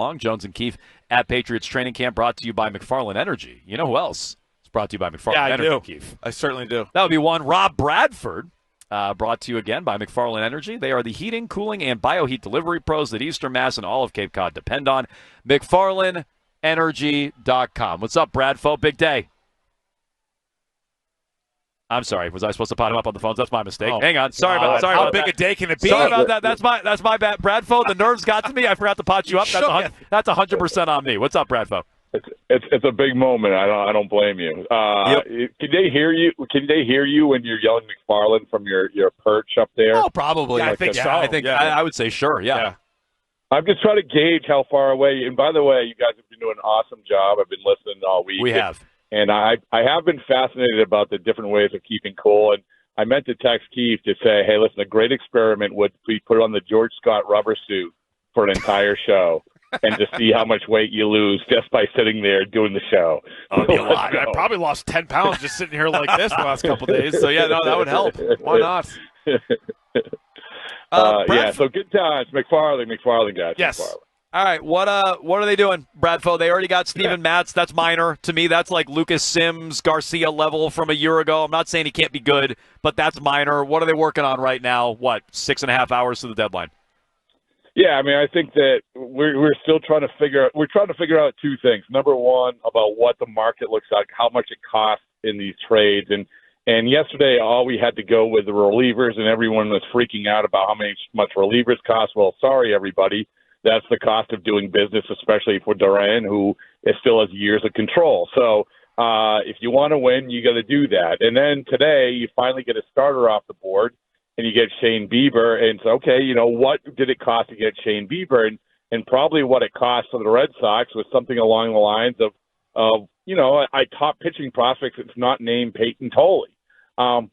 Long, Jones and Keefe at Patriots Training Camp, brought to you by McFarland Energy. You know who else? It's brought to you by McFarland Energy. do. Keefe. I certainly do. That would be one. Rob Bradford, brought to you again by McFarland Energy. They are the heating, cooling, and bioheat delivery pros that Eastern Mass and all of Cape Cod depend on. McFarlandEnergy.com. What's up, Bradfo? Big day. I'm sorry. Was I supposed to pot him up on the phones? That's my mistake. Hang on. Sorry about that. How big a day can it be? Sorry about that. That's my bad. Bradfo, the nerves got to me. I forgot to pot you up. That's 100% on me. What's up, Bradfo? It's a big moment. I don't blame you. Yep. Can they hear you? Can they hear you when you're yelling McFarland from your perch up there? Oh, probably. Yeah, I think so. I would say sure. Yeah. I'm just trying to gauge how far away. And by the way, you guys have been doing an awesome job. I've been listening all week. We have. And I have been fascinated about the different ways of keeping cool. And I meant to text Keefe to say, hey, listen, a great experiment would be put on the George Scott rubber suit for an entire show and to see how much weight you lose just by sitting there doing the show. Oh, I probably lost 10 pounds just sitting here like this the last couple of days. So, yeah, no, that would help. Why not? So good times. McFarland guys. Yes. McFarland. All right, what are they doing, Bradfo? They already got Steven Matz. That's minor. To me, that's like Lucas Sims, Garcia level from a year ago. I'm not saying he can't be good, but that's minor. What are they working on right now? 6.5 hours to the deadline? Yeah, I mean, I think that we're still trying to figure out two things. Number one, about what the market looks like, how much it costs in these trades, and yesterday all we had to go with the relievers, and everyone was freaking out about how much relievers cost. Well, sorry everybody. That's the cost of doing business, especially for Duran, who still has years of control. So if you want to win, you got to do that. And then today, you finally get a starter off the board, and you get Shane Bieber. And so, okay, what did it cost to get Shane Bieber? And probably what it cost for the Red Sox was something along the lines of a top pitching prospect that's not named Peyton Tolley,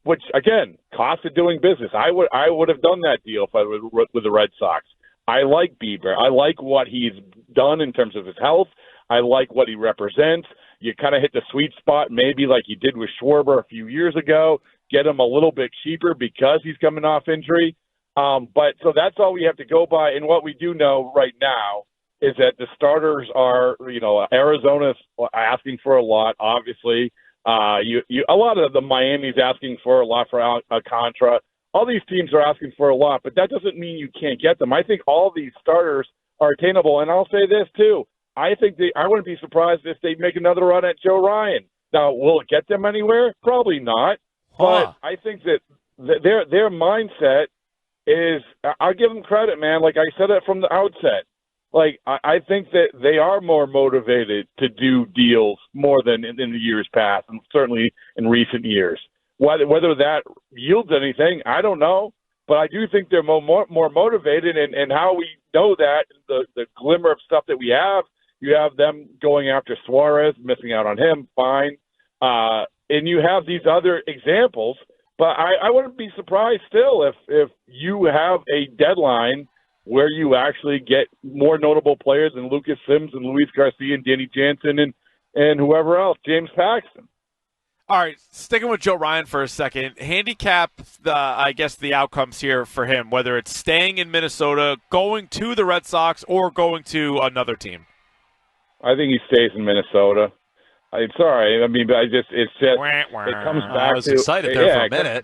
which, again, cost of doing business. I would have done that deal if I was with the Red Sox. I like Bieber. I like what he's done in terms of his health. I like what he represents. You kind of hit the sweet spot, maybe like you did with Schwarber a few years ago, get him a little bit cheaper because he's coming off injury. But so that's all we have to go by. And what we do know right now is that the starters are, Arizona's asking for a lot, obviously. A lot of the Miami's asking for a lot for Alcantara. All these teams are asking for a lot, but that doesn't mean you can't get them. I think all these starters are attainable. And I'll say this, too. I wouldn't be surprised if they make another run at Joe Ryan. Now, will it get them anywhere? Probably not. But I think that their mindset is – I'll give them credit, man. Like I said it from the outset. Like, I think that they are more motivated to do deals more than in the years past, and certainly in recent years. Whether that yields anything, I don't know. But I do think they're more motivated, and how we know that, the glimmer of stuff that we have, you have them going after Suarez, missing out on him, fine. And you have these other examples. But I wouldn't be surprised still if you have a deadline where you actually get more notable players than Lucas Sims and Luis Garcia and Danny Jansen and whoever else, James Paxton. All right, sticking with Joe Ryan for a second, handicap the outcomes here for him, whether it's staying in Minnesota, going to the Red Sox, or going to another team. I think he stays in Minnesota. I'm sorry. I mean, it comes back. I was excited there for a minute.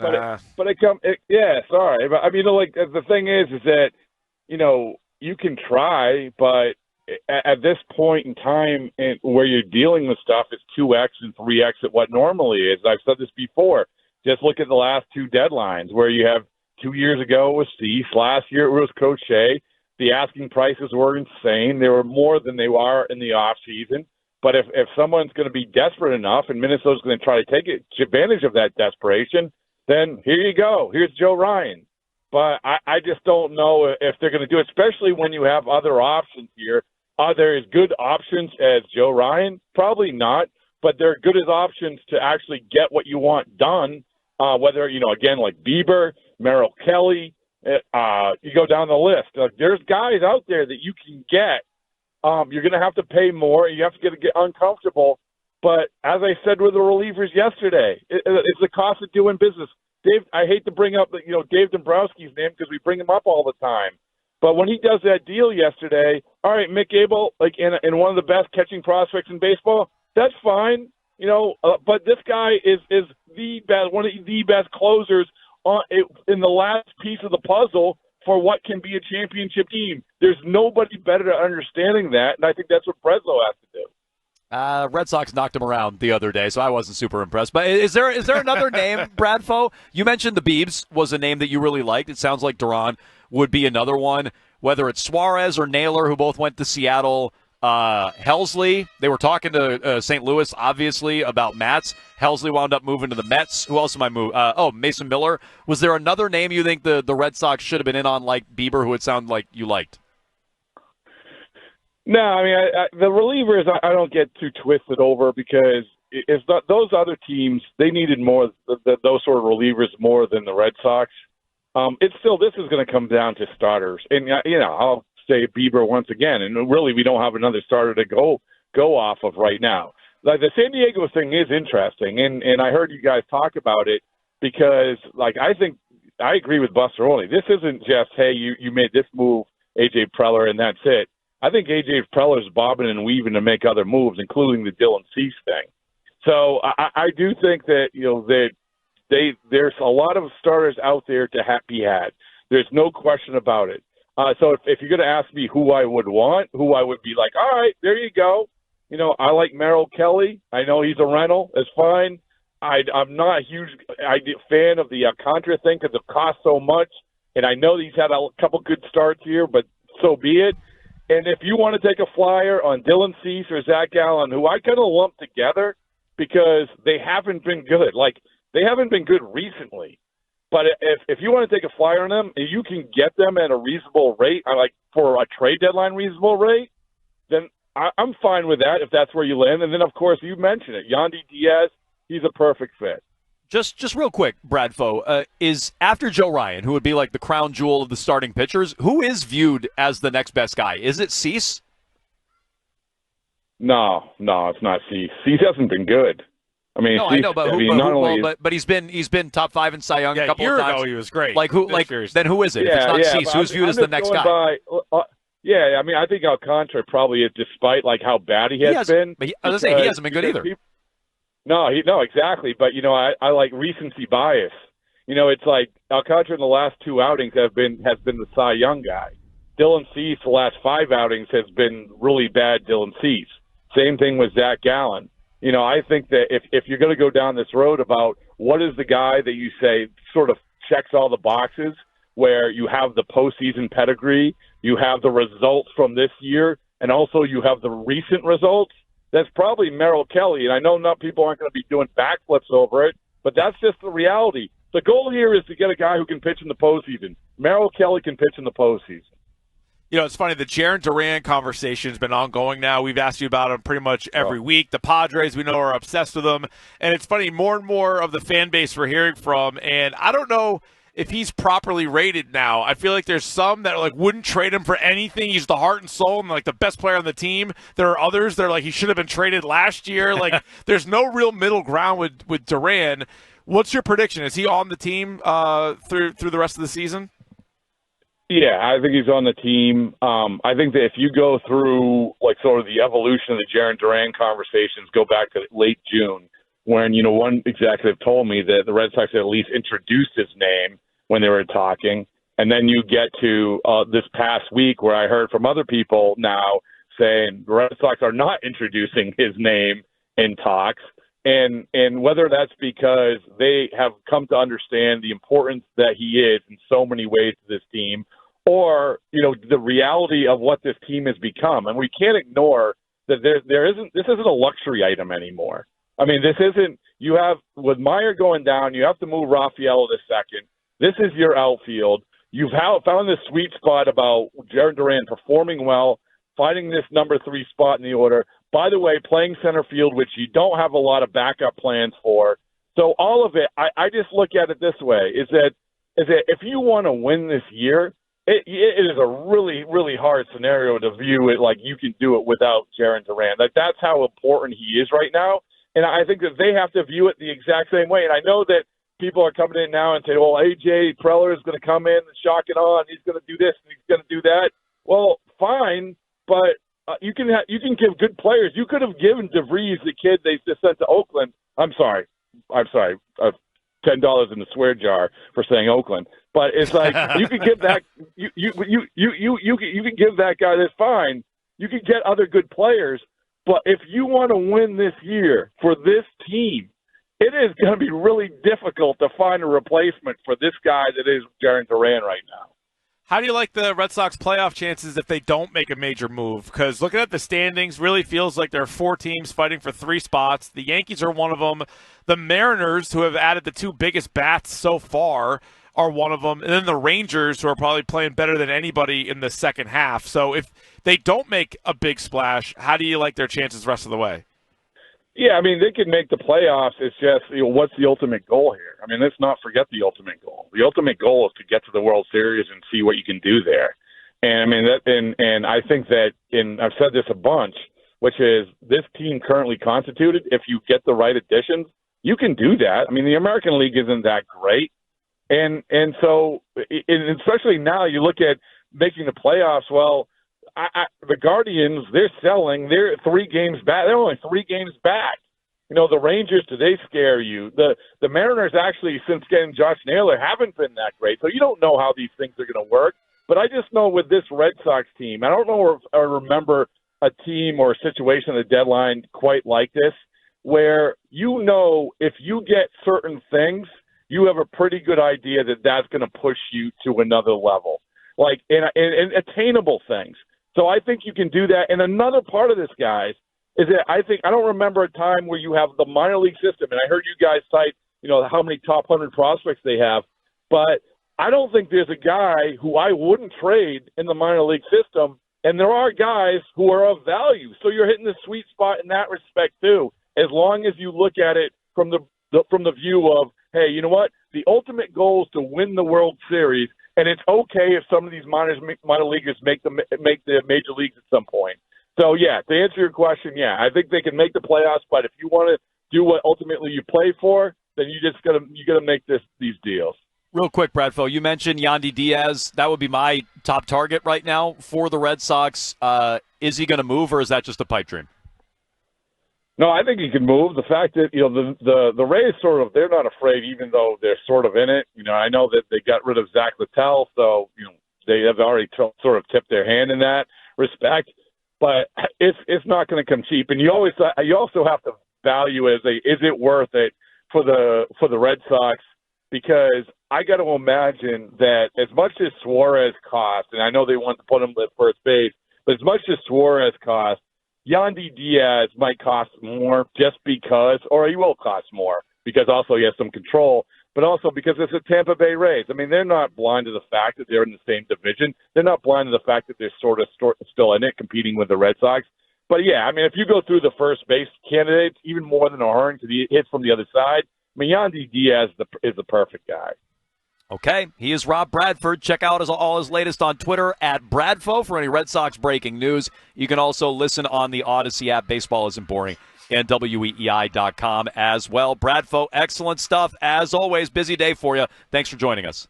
Sorry. But I mean, the thing is that, you can try, but at this point in time where you're dealing with stuff, it's 2X and 3X at what normally is. I've said this before. Just look at the last two deadlines where you have 2 years ago it was Cease. Last year it was Coach Shea. The asking prices were insane. They were more than they are in the off season. But if someone's going to be desperate enough and Minnesota's going to try to take advantage of that desperation, then here you go. Here's Joe Ryan. But I just don't know if they're going to do it, especially when you have other options here. Are there as good options as Joe Ryan? Probably not, but they're good as options to actually get what you want done, whether, again, like Bieber, Merrill Kelly, you go down the list. There's guys out there that you can get. You're going to have to pay more. You have to get uncomfortable. But as I said with the relievers yesterday, it's the cost of doing business. Dave, I hate to bring up Dave Dombrowski's name because we bring him up all the time. But when he does that deal yesterday, all right, Mick Abel, like in one of the best catching prospects in baseball, that's fine, but this guy is the best, one of the best closers in the last piece of the puzzle for what can be a championship team. There's nobody better at understanding that, and I think that's what Breslow has to do. Red Sox knocked him around the other day, so I wasn't super impressed. But is there another name, Bradfo? You mentioned the Biebs was a name that you really liked. It sounds like Duran would be another one, whether it's Suarez or Naylor, who both went to Seattle. Helsley, they were talking to St. Louis, obviously, about Matz. Helsley wound up moving to the Mets. Who else am I moving? Mason Miller. Was there another name you think the Red Sox should have been in on, like Bieber, who it sounded like you liked? No, I mean, the relievers I don't get too twisted over because it's not, those other teams, they needed more, those sort of relievers more than the Red Sox. It's still, this is going to come down to starters. And, I'll say Bieber once again, and really we don't have another starter to go off of right now. Like the San Diego thing is interesting, and I heard you guys talk about it because, like, I think I agree with Buster Olney. This isn't just, hey, you made this move, A.J. Preller, and that's it. I think A.J. Preller's bobbing and weaving to make other moves, including the Dylan Cease thing. So I do think that, there's a lot of starters out there to be had. There's no question about it. So if you're going to ask me who I would want, who I would be like, all right, there you go. I like Merrill Kelly. I know he's a rental. It's fine. I'm not a huge fan of the Alcantara thing because it costs so much. And I know he's had a couple good starts here, but so be it. And if you want to take a flyer on Dylan Cease or Zach Gallen, who I kind of lump together because they haven't been good. Like, they haven't been good recently. But if you want to take a flyer on them, and you can get them at a reasonable rate, like for a trade deadline reasonable rate, then I'm fine with that if that's where you land. And then, of course, you mentioned it. Yandi Diaz, he's a perfect fit. Just real quick, Bradfo, is after Joe Ryan, who would be like the crown jewel of the starting pitchers, who is viewed as the next best guy? Is it Cease? No, it's not Cease. Cease hasn't been good. I mean, no, Cease, I know, but he's been top 5 in Cy Young a couple of times. A year ago, he was great. Like who? Like then who is it? Yeah, if it's not Cease, who's viewed as the next guy? I mean, I think Alcantara probably is, despite like how bad he has been. But I was saying he hasn't been good either. No, exactly. But I like recency bias. It's like Alcantara in the last 2 outings has been the Cy Young guy. Dylan Cease the last 5 outings has been really bad. Dylan Cease. Same thing with Zach Gallen. I think that if you're going to go down this road about what is the guy that you say sort of checks all the boxes, where you have the postseason pedigree, you have the results from this year, and also you have the recent results, that's probably Merrill Kelly. And I know people aren't going to be doing backflips over it, but that's just the reality. The goal here is to get a guy who can pitch in the postseason. Merrill Kelly can pitch in the postseason. It's funny. The Jarren Duran conversation has been ongoing now. We've asked you about him pretty much every week. The Padres, we know, are obsessed with him. And it's funny, more and more of the fan base we're hearing from, and I don't know if he's properly rated now. I feel like there's some that are like wouldn't trade him for anything. He's the heart and soul and like the best player on the team. There are others that are like he should have been traded last year. Like there's no real middle ground with Duran. What's your prediction? Is he on the team through the rest of the season? Yeah, I think he's on the team. I think that if you go through like sort of the evolution of the Jarren Duran conversations, go back to late June, when one executive told me that the Red Sox had at least introduced his name when they were talking, and then you get to this past week where I heard from other people now saying the Red Sox are not introducing his name in talks, and whether that's because they have come to understand the importance that he is in so many ways to this team, or the reality of what this team has become. And we can't ignore that this isn't a luxury item anymore. I mean, this isn't, with Meyer going down, you have to move Rafael to second. This is your outfield. You've found this sweet spot about Jarren Duran performing well, finding this number 3 spot in the order. By the way, playing center field, which you don't have a lot of backup plans for. So all of it, I just look at it this way, is that if you want to win this year, it is a really, really hard scenario to view it like you can do it without Jarren Duran. Like, that's how important he is right now. And I think that they have to view it the exact same way. And I know that people are coming in now and say, well, A.J. Preller is going to come in and shock it on. He's going to do this and he's going to do that. Well, fine, but you can give good players. You could have given DeVries, the kid they just sent to Oakland. I'm sorry. $10 in the swear jar for saying Oakland. But it's like you could give that you can give that guy this fine. You can get other good players, but if you want to win this year for this team, it is going to be really difficult to find a replacement for this guy that is Jarren Duran right now. How do you like the Red Sox playoff chances if they don't make a major move? Because looking at the standings really feels like there are 4 teams fighting for 3 spots. The Yankees are one of them. The Mariners, who have added the 2 biggest bats so far, are one of them. And then the Rangers, who are probably playing better than anybody in the second half. So if they don't make a big splash, how do you like their chances the rest of the way? Yeah, I mean, they can make the playoffs. It's just, what's the ultimate goal here? I mean, let's not forget the ultimate goal. The ultimate goal is to get to the World Series and see what you can do there. And I mean, and I think that, I've said this a bunch, which is this team currently constituted, if you get the right additions, you can do that. I mean, the American League isn't that great. And so, especially now, you look at making the playoffs, well, the Guardians, they're selling. They're 3 games back. They're only 3 games back. The Rangers, do they scare you? The Mariners actually, since getting Josh Naylor, haven't been that great. So you don't know how these things are going to work. But I just know with this Red Sox team, I don't know if I remember a team or a situation at the deadline quite like this, where if you get certain things, you have a pretty good idea that that's going to push you to another level, like in attainable things. So I think you can do that. And another part of this, guys, is that I don't remember a time where you have the minor league system. And I heard you guys cite, how many top 100 prospects they have. But I don't think there's a guy who I wouldn't trade in the minor league system. And there are guys who are of value. So you're hitting the sweet spot in that respect too, as long as you look at it from the view of, hey, you know what? The ultimate goal is to win the World Series. And it's okay if some of these minor leaguers make the major leagues at some point. So, yeah, to answer your question, yeah, I think they can make the playoffs. But if you want to do what ultimately you play for, then you gotta make these deals. Real quick, Bradford, you mentioned Yandi Diaz. That would be my top target right now for the Red Sox. Is he going to move, or is that just a pipe dream? No, I think he can move. The fact that, the Rays they're not afraid, even though they're sort of in it. I know that they got rid of Zach Littell, so, they have already sort of tipped their hand in that respect. But it's not going to come cheap. And you also have to value is it worth it for the Red Sox? Because I got to imagine that as much as Suarez cost, and I know they want to put him at first base, but as much as Suarez cost, Yandi Diaz might cost more just because, or he will cost more because also he has some control, but also because it's a Tampa Bay Rays. I mean, they're not blind to the fact that they're in the same division. They're not blind to the fact that they're sort of still in it, competing with the Red Sox. But, yeah, I mean, if you go through the first base candidates, even more than O'Hearn to the hits from the other side, I mean, Yandi Diaz is the perfect guy. Okay, he is Rob Bradford. Check out all his latest on Twitter at Bradfo for any Red Sox breaking news. You can also listen on the Odyssey app, Baseball Isn't Boring, and weei.com as well. Bradfo, excellent stuff. As always, busy day for you. Thanks for joining us.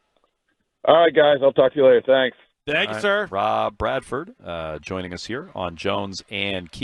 All right, guys. I'll talk to you later. Thanks. Thank you, sir. Rob Bradford joining us here on Jones and Keefe.